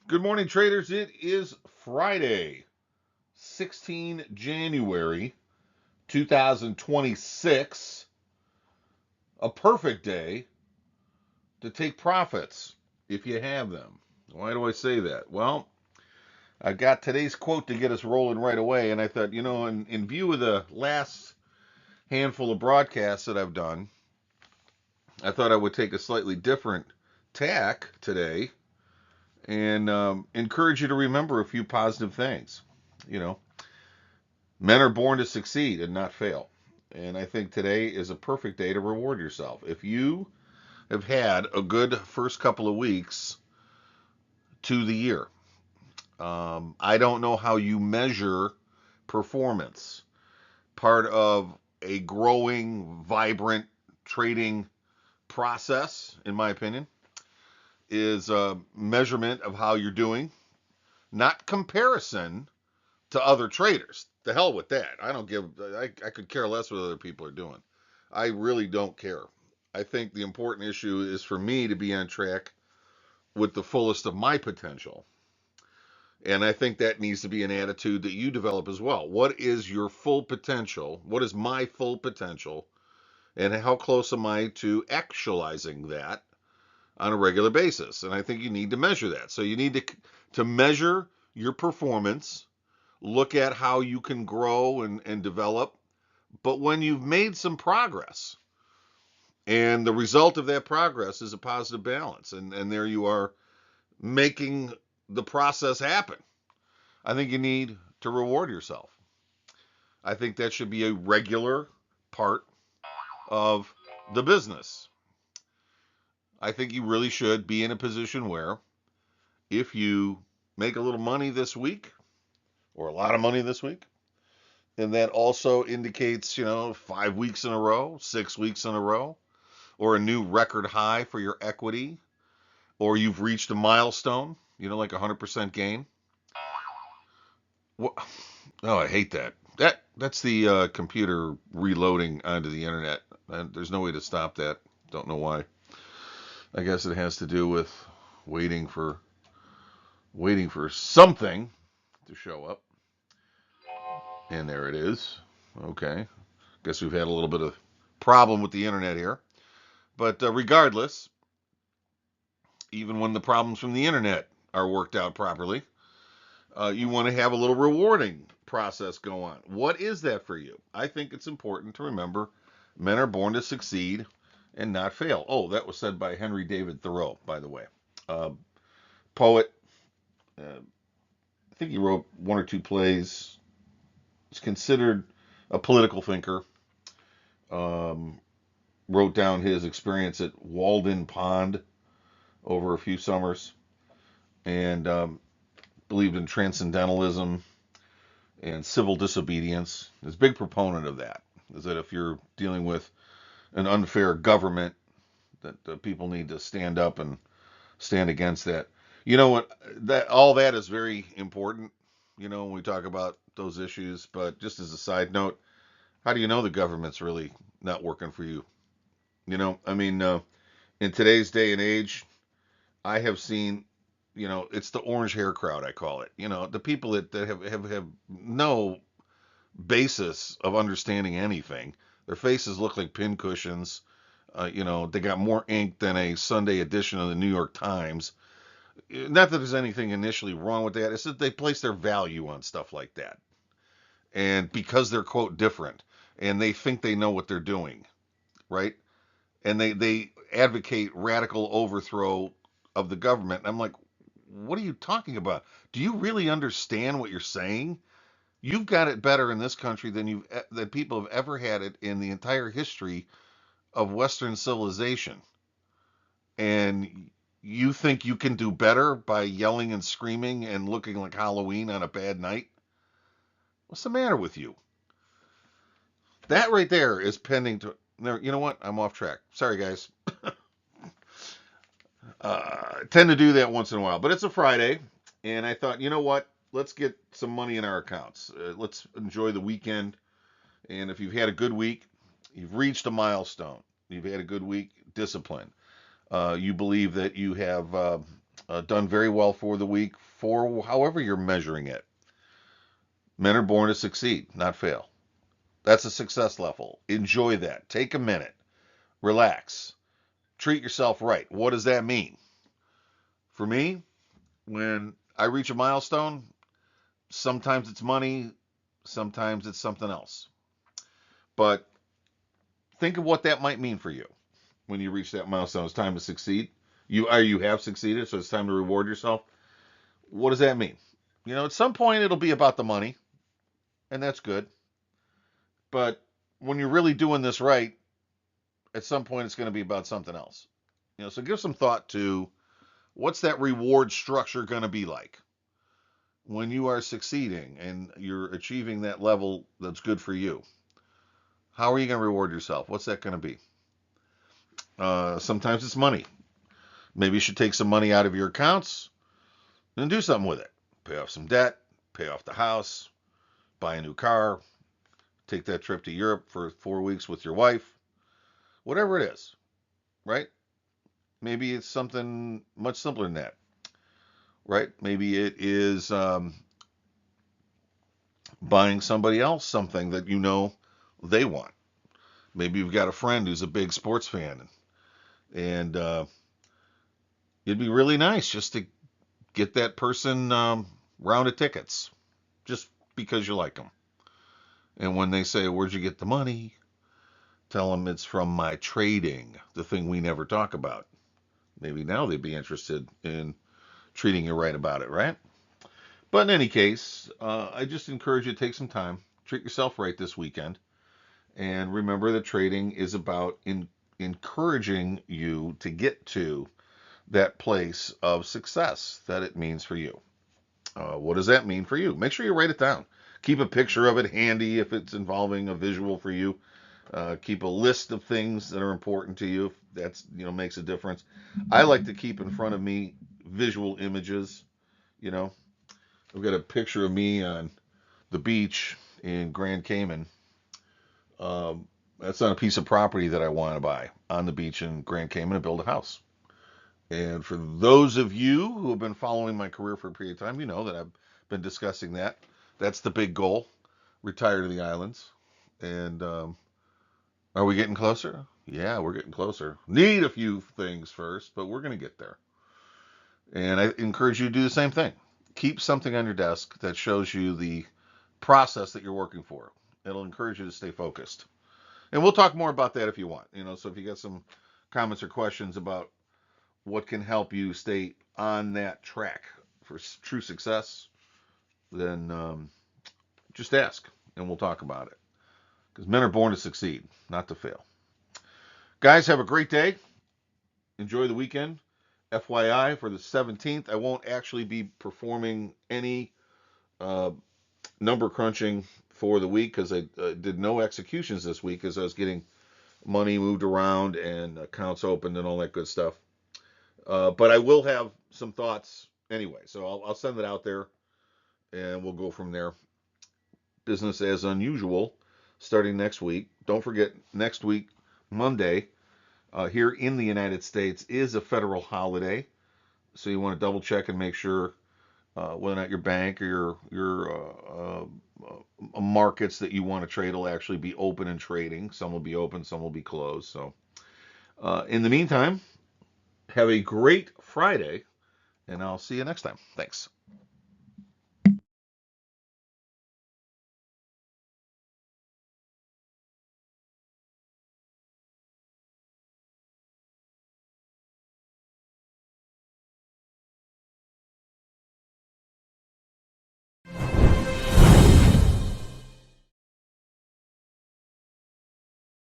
Good morning, traders. It is Friday, 16 January 2026. A perfect day to take profits if you have them. Why do I say that? Well, I got today's quote to get us rolling right away, and I thought, in view of the last handful of broadcasts that I've done, I thought I would take a slightly different tack today and encourage you to remember a few positive things. You know, Men are born to succeed and not fail. And I think today is a perfect day to reward yourself. If you have had a good first couple of weeks to the year, I don't know how you measure performance. Part of a growing, vibrant trading process, in my opinion, is a measurement of how you're doing, not comparison to other traders. The hell with that. I could care less what other people are doing. I really don't care. I think the important issue is for me to be on track with the fullest of my potential. And I think that needs to be an attitude that you develop as well. What is your full potential? What is my full potential? And how close am I to actualizing that on a regular basis? And I think you need to measure that. So you need to measure your performance, look at how you can grow and develop. But when you've made some progress, and the result of that progress is a positive balance, and there you are making the process happen, I think you need to reward yourself. I think that should be a regular part of the business. I think you really should be in a position where if you make a little money this week or a lot of money this week, and that also indicates, 5 weeks in a row, 6 weeks in a row, or a new record high for your equity, or you've reached a milestone, like 100% gain. Wha- Oh, I hate that. That's the computer reloading onto the internet. And there's no way to stop that. Don't know why. I guess it has to do with waiting for waiting for something to show up. And there it is. Okay. Guess we've had a little bit of problem with the internet here. But regardless, even when the problems from the internet are worked out properly, you want to have a little rewarding process go on. What is that for you? I think it's important to remember men are born to succeed and not fail. Oh, that was said by Henry David Thoreau, by the way. Uh, Poet. I think he wrote one or two plays. He's considered a political thinker. Um, Wrote down his experience at Walden Pond over a few summers and believed in transcendentalism and civil disobedience. Is a big proponent of that. Is that if you're dealing with an unfair government, that people need to stand up and stand against that. You know what? That all that is very important. When we talk about those issues. But just as a side note, how do you know the government's really not working for you? In today's day and age, I have seen, it's the orange hair crowd, I call it. The people that have no basis of understanding anything. Their faces look like pincushions. They got more ink than a Sunday edition of the New York Times. Not that there's anything initially wrong with that. It's that they place their value on stuff like that. And because they're, quote, different, and they think they know what they're doing, right? And they advocate radical overthrow of the government. And I'm like, what are you talking about? Do you really understand what you're saying? You've got it better in this country than people have ever had it in the entire history of Western civilization. And you think you can do better by yelling and screaming and looking like Halloween on a bad night? What's the matter with you? That right there is pending to. You know what? I'm off track. Sorry, guys. Tend to do that once in a while, but it's a Friday, and I thought, you know what? Let's get some money in our accounts. Let's enjoy the weekend. And if you've had a good week, you've reached a milestone. You've had a good week, discipline. You believe that you have done very well for the week, for however you're measuring it. Men are born to succeed, not fail. That's a success level. Enjoy that. Take a minute. Relax. Treat yourself right. What does that mean? For me, when I reach a milestone, sometimes it's money, sometimes it's something else. But think of what that might mean for you when you reach that milestone. It's time to succeed. You have succeeded, so it's time to reward yourself. What does that mean? At some point it'll be about the money, and that's good. But when you're really doing this right, at some point it's going to be about something else. So give some thought to what's that reward structure going to be like when you are succeeding and you're achieving that level that's good for you. How are you going to reward yourself? What's that going to be? Sometimes it's money. Maybe you should take some money out of your accounts and do something with it. Pay off some debt, pay off the house, buy a new car, take that trip to Europe for 4 weeks with your wife, whatever it is, right? Maybe it's something much simpler than that, right? Maybe it is buying somebody else something that they want. Maybe you've got a friend who's a big sports fan, and it'd be really nice just to get that person round of tickets, just because you like them. And when they say, "Where'd you get the money?" Tell them it's from my trading, the thing we never talk about. Maybe now they'd be interested in treating you right about it, right? But in any case, I just encourage you to take some time, treat yourself right this weekend, and remember that trading is about encouraging you to get to that place of success that it means for you. What does that mean for you? Make sure you write it down. Keep a picture of it handy if it's involving a visual for you. Keep a list of things that are important to you. If that's makes a difference. I like to keep in front of me visual images. You know, I've got a picture of me on the beach in Grand Cayman. That's on a piece of property that I want to buy on the beach in Grand Cayman and build a house. And for those of you who have been following my career for a period of time, you know that I've been discussing that. That's the big goal: retire to the islands. And are we getting closer? Yeah, we're getting closer. Need a few things first, but we're going to get there. And I encourage you to do the same thing. Keep something on your desk that shows you the process that you're working for. It'll encourage you to stay focused. And we'll talk more about that if you want. So if you got some comments or questions about what can help you stay on that track for true success, then just ask and we'll talk about it. Because men are born to succeed, not to fail. Guys, have a great day. Enjoy the weekend. FYI, for the 17th, I won't actually be performing any uh, number crunching for the week because I did no executions this week as I was getting money moved around and accounts opened and all that good stuff. But I will have some thoughts anyway, so I'll send it out there and we'll go from there. Business as unusual starting next week. Don't forget, next week, Monday, here in the United States is a federal holiday, so you want to double check and make sure whether or not your bank or your markets that you want to trade will actually be open and trading. Some will be open, some will be closed. So, in the meantime, have a great Friday, and I'll see you next time. Thanks.